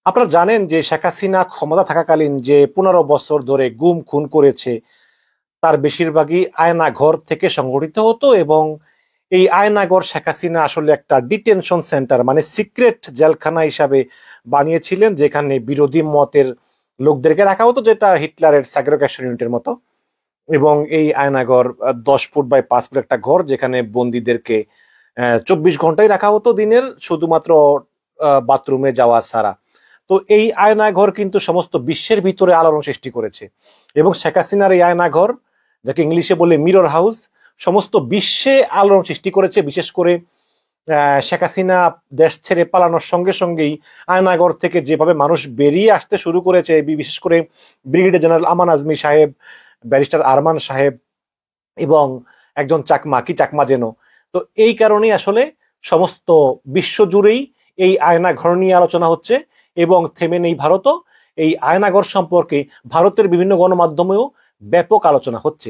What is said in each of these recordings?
আপনারা জানেন যে শেখ হাসিনা ক্ষমতা থাকাকালীন যে 15 বছর ধরে গুম খুন করেছে তার বেশিরভাগই আয়নাঘর থেকে সংগঠিত হতো। এবং এই আয়নাঘর শেখ হাসিনা আসলে একটা ডিটেনশন সেন্টার মানে সিক্রেট জেলখানা হিসাবে বানিয়েছিলেন, যেখানে বিরোধী মতের লোকদেরকে রাখা হতো, যেটা হিটলারের সেগ্রেগেশন ইউনিটের মতো। এবং এই আয়নাঘর 10 ফুট বাই 5 ফুট একটা ঘর, যেখানে বন্দীদেরকে 24 ঘন্টাই রাখা হতো দিনের, শুধুমাত্র বাথরুমে যাওয়া ছাড়া। তো এই আয়নাঘর কিন্তু সমস্ত বিশ্বের ভিতরে আলোড়ন সৃষ্টি করেছে। এবং শেখ হাসিনার এই আয়নাঘর, যাকে ইংলিশে বলে মিরর হাউস, সমস্ত বিশ্বে আলোড়ন সৃষ্টি করেছে। বিশেষ করে শেখ হাসিনা দেশ ছেড়ে পালানোর সঙ্গে সঙ্গেই আয়নাঘর থেকে যেভাবে মানুষ বেরিয়ে আসতে শুরু করেছে, বিশেষ করে ব্রিগেডিয়ার জেনারেল আমান আজমি সাহেব, ব্যারিস্টার আরমান সাহেব এবং একজন চাকমা যেন। তো এই কারণেই আসলে সমস্ত বিশ্ব জুড়েই এই আয়নাঘর নিয়ে আলোচনা হচ্ছে এবং থেমে নেই ভারতও। এই আয়নাঘর সম্পর্কে ভারতের বিভিন্ন গণমাধ্যমেও ব্যাপক আলোচনা হচ্ছে।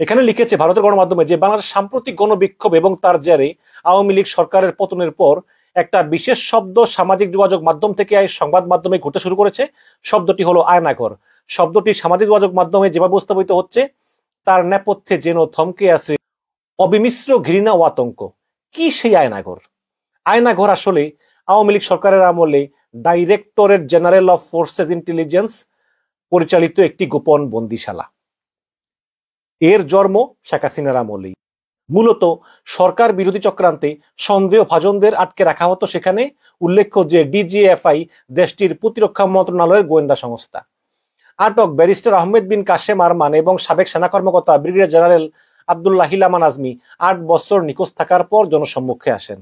এখানে লিখেছে ভারতের গণমাধ্যমে যে বাংলাদেশ সাম্প্রতিক গণবিক্ষোভ এবং তার জেরে আওয়ামী লীগ সরকারের পতনের পর একটা বিশেষ শব্দ সামাজিক যোগাযোগ মাধ্যম থেকে সংবাদ মাধ্যমে ঘুরতে শুরু করেছে। শব্দটি হলো আয়নাঘর। শব্দটি সামাজিক যোগাযোগ মাধ্যমে যেভাবে উপস্থাপিত হচ্ছে তার নেপথ্যে যেন থমকে আছে অবিমিশ্র ঘৃণা ও আতঙ্ক। কি সেই আয়নাঘর? আয়নাঘর আসলে আওয়ামী লীগ সরকারের আমলে directorate general of forces intelligence পরিচালিত একটি গোপন বন্দিশালা। এর জন্ম শেখ হাসিনার আমলেই। মূলত সরকার বিরোধী চক্রান্তে সন্দেহভাজনদের আটকে রাখা হতো সেখানে। উল্লেখ্য যে ডিজিএফআই দেশটির প্রতিরক্ষা মন্ত্রণালয়ের গোয়েন্দা সংস্থা। আটক ব্যারিস্টার আহমেদ বিন কাশেম আরমান এবং সাবেক সেনা কর্মকর্তা ব্রিগেডিয়ার জেনারেল আব্দুল্লাহ আমান আজমি 8 বছর নিখোঁজ থাকার পর জনসম্মুখে আসেন।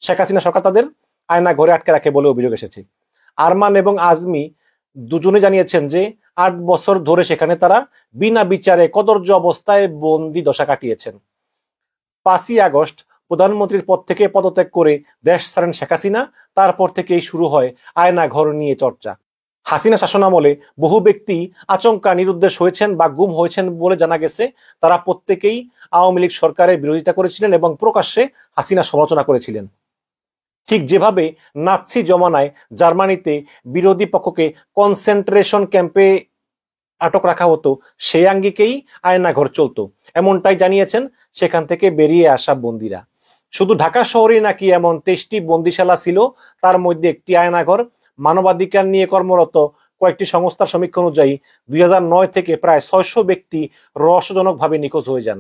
শেখ হাসিনা সরকার তাদের আয়না ঘরে আটকে রাখে বলে অভিযোগ এসেছে। আরমান এবং আজমি দুজনে জানিয়েছেন যে 8 বছর ধরে সেখানে তারা বিনা বিচারে কদর্য অবস্থায় বন্দি দশা কাটিয়েছেন। 5ই আগস্ট প্রধানমন্ত্রীর পদ থেকে পদত্যাগ করে দেশ ছাড়েন শেখ হাসিনা। তারপর থেকেই শুরু হয় আয়না ঘর নিয়ে চর্চা। হাসিনা শাসনামলে বহু ব্যক্তি আচমকা নিরুদ্দেশ হয়েছেন বা গুম হয়েছেন বলে জানা গেছে। তারা প্রত্যেকেই আওয়ামী লীগ সরকারের বিরোধিতা করেছিলেন এবং প্রকাশ্যে হাসিনা সমালোচনা করেছিলেন। ঠিক যেভাবে নাৎসি জমানায় জার্মানিতে বিরোধী পক্ষকে কনসেন্ট্রেশন ক্যাম্পে আটক রাখা হতো, সেই আঙ্গিকেই আয়নাঘর চলতো, এমনটাই জানিয়েছেন সেখান থেকে বেরিয়ে আসা বন্দীরা। শুধু ঢাকা শহরেই নাকি এমন 23টি বন্দিশালা ছিল, তার মধ্যে একটি আয়নাঘর। মানবাধিকার নিয়ে কর্মরত কয়েকটি সংস্থার সমীক্ষা অনুযায়ী 2009 থেকে প্রায় 600 ব্যক্তি রহস্যজনকভাবে নিখোঁজ হয়ে যান।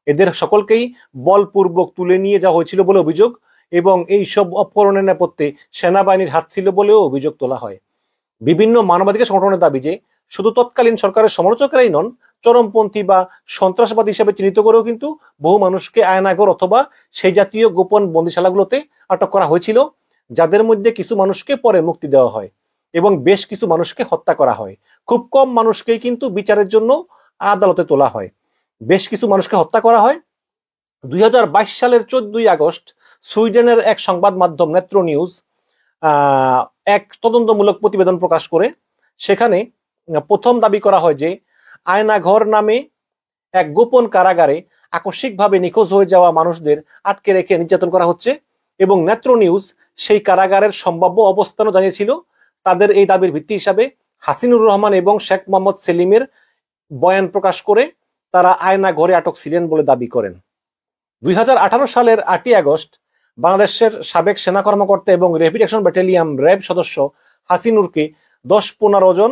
এদের সকলকেই বলপূর্বক তুলে নিয়ে যাওয়া হয়েছিল বলে অভিযোগ এবং এই সব অপহরণের নেপথ্যে সেনাবাহিনীর হাত ছিল বলেও অভিযোগ তোলা হয়। বিভিন্ন মানবাধিকার সংগঠনের দাবি যে শুধু তৎকালীন সরকারের সমালোচকেরাই নন, চরমপন্থী বা সন্ত্রাসবাদী হিসেবে চিহ্নিত করেও কিন্তু বহু মানুষকে আয়নাঘর অথবা সেই জাতীয় গোপন বন্দিশালাগুলোতে আটক করা হয়েছিল, যাদের মধ্যে কিছু মানুষকে পরে মুক্তি দেওয়া হয় এবং বেশ কিছু মানুষকে হত্যা করা হয়। খুব কম মানুষকেই কিন্তু বিচারের জন্য আদালতে তোলা হয়। বেশ কিছু মানুষকে হত্যা করা হয়। 2022 সালের 14ই আগস্ট সুইডেনের এক সংবাদ মাধ্যম নেত্র নিউজ এক তদন্তমূলক প্রতিবেদন প্রকাশ করে সেখানে প্রথম দাবি করা হয় যে আয়নাঘর নামে এক গোপন কারাগারে আকস্মিকভাবে নিখোঁজ হয়ে যাওয়া মানুষদের আটকে রেখে নির্যাতন করা হচ্ছে এবং নেত্র নিউজ সেই কারাগারের সম্ভাব্য অবস্থানও জানিয়েছিল। তাদের এই দাবির ভিত্তি হিসাবে হাসিনুর রহমান এবং শেখ মোহাম্মদ সেলিমের বয়ান প্রকাশ করে তারা আয়নাঘরে আটক ছিলেন বলে দাবি করেন। 2018 সালের 8ই আগস্ট বাংলাদেশের সাবেক সেনা কর্মকর্তা এবং র্যাপিড অ্যাকশন ব্যাটালিয়ন র্যাব সদস্য হাসিনুরকে 10-15 জন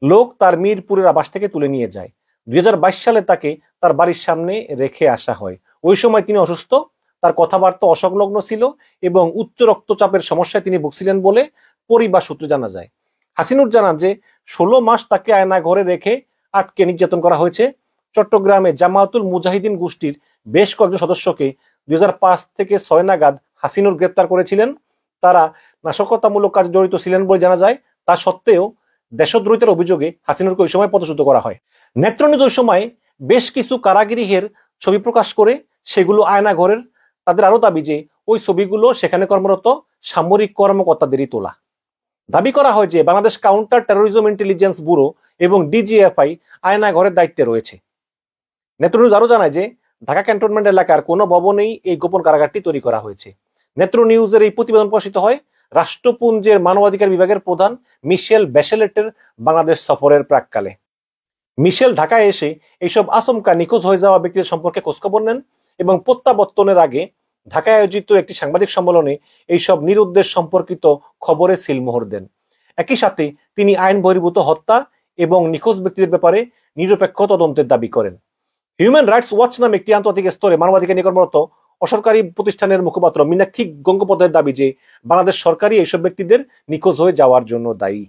লোক তার মিরপুরের আবাস থেকে তুলে নিয়ে যায়। 2022 সালে তাকে তার বাড়ির সামনে রেখে আসা হয়। ওই সময় তিনি অসুস্থ, তার কথাবার্তা অসংলগ্ন ছিল এবং উচ্চ রক্তচাপের সমস্যায় তিনি ভুগছিলেন বলে পরিবার সূত্রে জানা যায়। হাসিনুর জানান যে 16 মাস তাকে আয়না ঘরে রেখে আটকে নির্যাতন করা হয়েছে। চট্টগ্রামে জামায়াতুল মুজাহিদিন গোষ্ঠীর বেশ কয়েকজন সদস্যকে 2005 থেকে 6 নাগাদ হাসিনুর গ্রেপ্তার করেছিলেন। তারা নাশকতামূলক কাজে জড়িত ছিলেন বলে জানা যায়। তা সত্ত্বেও দেশদ্রোহিতার অভিযোগে হাসিনুরকে ওই সময় পদচ্যুত করা হয়। নেত্র নিউজ ওই সময় বেশ কিছু কারাগৃহের ছবি প্রকাশ করে সেগুলো আয়নাঘরের। তাদের আরো দাবি যে ওই ছবিগুলো সেখানে কর্মরত সামরিক কর্মকর্তাদেরই তোলা। দাবি করা হয় যে Bangladesh counter terrorism intelligence bureau এবং ডিজিএফআই আয়নাঘরের দায়িত্বে রয়েছে। নেত্র নিউজ আরো জানায় যে ঢাকা ক্যান্টনমেন্ট এলাকার কোনো ভবনেই এই গোপন কারাগারটি তৈরি করা হয়েছে। নেত্র নিউজের এই প্রতিবেদন প্রকাশিত হয় রাষ্ট্রপুঞ্জের মানবাধিকার বিভাগের প্রধান মিশেল ব্যাশেলেটের বাংলাদেশ সফরের প্রাককালে। মিশেল ঢাকায় এসে এইসব আচমকা নিখোঁজ হয়ে যাওয়া ব্যক্তিদের সম্পর্কে খোঁজখবর নেন এবং প্রত্যাবর্তনের আগে ঢাকায় আয়োজিত একটি সাংবাদিক সম্মেলনে এইসব নিরুদ্দেশ সম্পর্কিত খবরে সিলমোহর দেন। একই সাথে তিনি আইন বহির্ভূত হত্যা এবং নিখোঁজ ব্যক্তিদের ব্যাপারে নিরপেক্ষ তদন্তের দাবি করেন। হিউম্যান রাইটস ওয়াচ নামে একটি আন্তর্জাতিক স্তরে মানবাধিকার নিয়ে কর্মরত অসরকারি প্রতিষ্ঠানের মুখপাত্র মীনাক্ষী গঙ্গোপাধ্যায়ের দাবি যে বাংলাদেশ সরকারই এইসব ব্যক্তিদের নিখোঁজ হয়ে যাওয়ার জন্য দায়ী।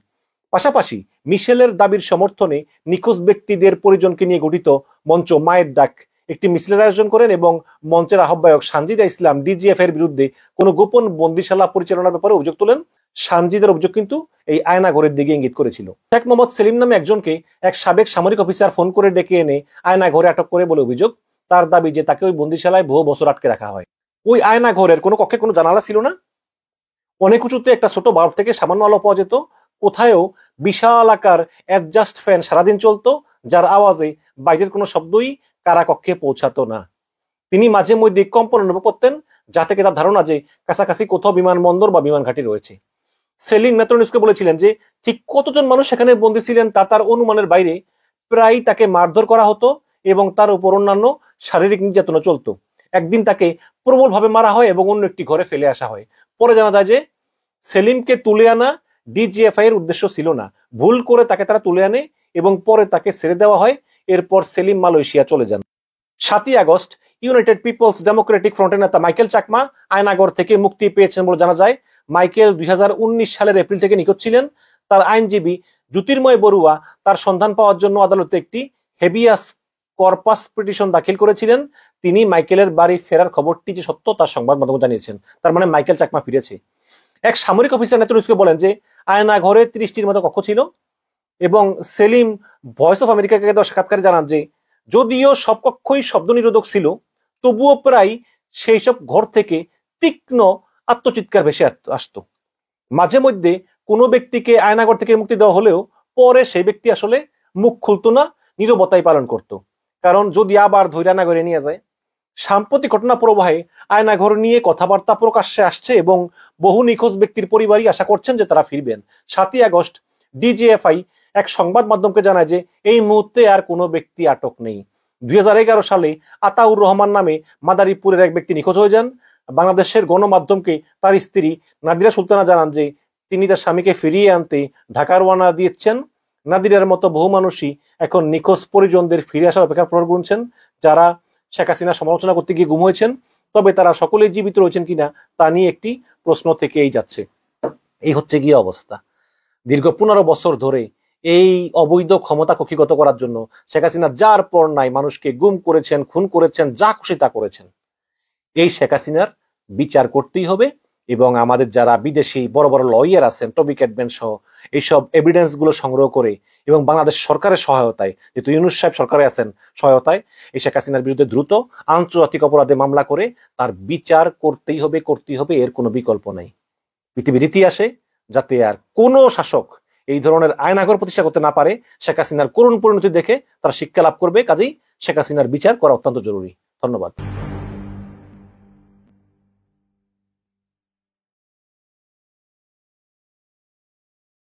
পাশাপাশি মিশেলের দাবির সমর্থনে নিখোঁজ ব্যক্তিদের পরিজনকে নিয়ে গঠিত মঞ্চ মায়ের ডাক একটি মিছিলের আয়োজন করেন এবং মঞ্চের আহ্বায়ক সানজিদা ইসলাম ডিজিএফ এর বিরুদ্ধে কোনো গোপন বন্দিশালা পরিচালনার ব্যাপারে অভিযোগ তোলেন। সানজিদার অভিযোগ কিন্তু এই আয়নাঘরের দিকে ইঙ্গিত করেছিল। শেখ মোহাম্মদ সেলিম নামে একজনকে এক সাবেক সামরিক অফিসার ফোন করে ডেকে এনে আয়নাঘরে আটক করে বলে অভিযোগ। তার দাবি যে তাকে ওই বন্দিশালায় বহু বছর আটকে রাখা হয়। ওই আয়নাঘরের কোনো কক্ষে কোনো জানালা ছিল না, অনেক উঁচুতে একটা ছোট বাল্ব থেকে সামান্য আলো পাওয়া যেত, কোথায়ও বিশাল আকার অ্যাডজাস্ট ফ্যান সারাদিন চলতো, যার আওয়াজে বাইরের কোনো শব্দই কারা কক্ষে পৌঁছাতো না। তিনি মাঝে মধ্যে কম্পন অনুভব করতেন, যা থেকে তার ধারণা যে কাছাকাছি কোথাও বিমানবন্দর বা বিমান ঘাঁটি রয়েছে। সেলিম মেট্রো নিউজকে বলেছিলেন যে ঠিক কতজন মানুষ সেখানে বন্দী ছিলেন তা তার অনুমানের বাইরে। প্রায় তাকে মারধর করা হতো এবং তার উপর অন্যান্য শারীরিক নির্যাতনা চলতো। একদিন তাকে প্রবলভাবে মারা হয় এবং অন্য একটি ঘরে ফেলে আসা হয়। পরে জানা যায় যে সেলিমকে তুলে আনা ডিজিএফআই এর উদ্দেশ্য ছিল না, ভুল করে তাকে তারা তুলে আনে এবং পরে তাকে ছেড়ে দেওয়া হয়। এরপর সেলিম মালয়েশিয়া চলে যান। 7ই আগস্ট ইউনাইটেড পিপলস ডেমোক্রেটিক ফ্রন্টের নেতা মাইকেল চাকমা আয়নাগর থেকে মুক্তি পেয়েছেন বলে জানা যায়। মাইকেল 2019 সালের এপ্রিল থেকে নিখোঁজ ছিলেন। তার আইনজীবী জ্যোতির্ময় বড়ুয়া তার সন্ধান পাওয়ার জন্য আদালতে একটি হেবিয়াস কর্পাস পিটিশন দাখিল করেছিলেন। তিনি মাইকেলের বাড়ি ফেরার খবরটি যে সত্য তার সংবাদ মাধ্যমে জানিয়েছেন। তার মানে মাইকেল চাকমা ফিরেছে। এক সামরিক অফিসার নেতৃত্বকে বলেন যে আয়নাঘরে 30টির মতো কক্ষ ছিল এবং সেলিম ভয়েস অফ আমেরিকাকে দেওয়া সাক্ষাৎকারে জানান যে যদিও সব কক্ষই শব্দ নিরোধক ছিল, তবুও প্রায় সেই সব ঘর থেকে তীক্ষ্ণ আত্মচিৎকার ভেসে আসতো। মাঝে মধ্যে কোনো ব্যক্তিকে আয়নাঘর থেকে মুক্তি দেওয়া হলেও পরে সেই ব্যক্তি আসলে মুখ খুলতো না, নীরবতাই পালন করত, কারণ যদি আবার ধৈর্য আয়নাঘরে নিয়ে যায়। সাম্প্রতিক ঘটনা প্রবাহে আয়নাঘর নিয়ে কথাবার্তা প্রকাশ্যে আসছে এবং বহু নিখোঁজ ব্যক্তির পরিবারই আশা করছেন যে তারা ফিরবেন। 7ই আগস্ট ডিজিএফআই এক সংবাদ মাধ্যমকে জানায় যে এই মুহূর্তে আর কোনো ব্যক্তি আটক নেই। 2011 সালে আতাউর রহমান নামে মাদারীপুরের এক ব্যক্তি নিখোঁজ হয়ে যান। বাংলাদেশের গণমাধ্যমকে তার স্ত্রী নাদিরা সুলতানা জানান যে তিনি তার স্বামীকে ফিরিয়ে আনতে ঢাকা রওনা দিয়েছেন। নাদিরার মতো বহু মানুষই এখন নিখোঁজ পরিজনদের ফিরে আসার অপেক্ষা প্রহর গুনছেন, যারা শেখ হাসিনা সমালোচনা করতে গিয়ে গুম হয়েছেন। তবে তারা সকলেই জীবিত রয়েছেন কিনা তা নিয়ে একটি প্রশ্ন থেকেই যাচ্ছে। এই হচ্ছে গিয়ে অবস্থা। দীর্ঘ 15 বছর ধরে এই অবৈধ ক্ষমতা কক্ষিগত করার জন্য শেখ হাসিনা যার পর নাই মানুষকে গুম করেছেন, খুন করেছেন, যা খুশি তা করেছেন। এই শেখ হাসিনার বিচার করতেই হবে এবং আমাদের যারা বিদেশি বড় বড় লয়ার আছেন, টবি ক্যাডম্যান সহ, এইসব এভিডেন্স গুলো সংগ্রহ করে এবং বাংলাদেশ সরকারের সহায়তায়, যেহেতু ইউনূস সাহেব সরকারে আছেন সহায়তায়, এই শেখ হাসিনার বিরুদ্ধে দ্রুত আন্তর্জাতিক অপরাধে মামলা করে তার বিচার করতেই হবে, এর কোনো বিকল্প নাই। পৃথিবীর ইতিহাসে যাতে আর কোনো শাসক এই ধরনের আয়নাঘর প্রতিষ্ঠা করতে না পারে, শেখ হাসিনার করুণ পরিণতি দেখে তারা শিক্ষা লাভ করবে। কাজেই শেখ হাসিনার বিচার করা অত্যন্ত জরুরি। ধন্যবাদ।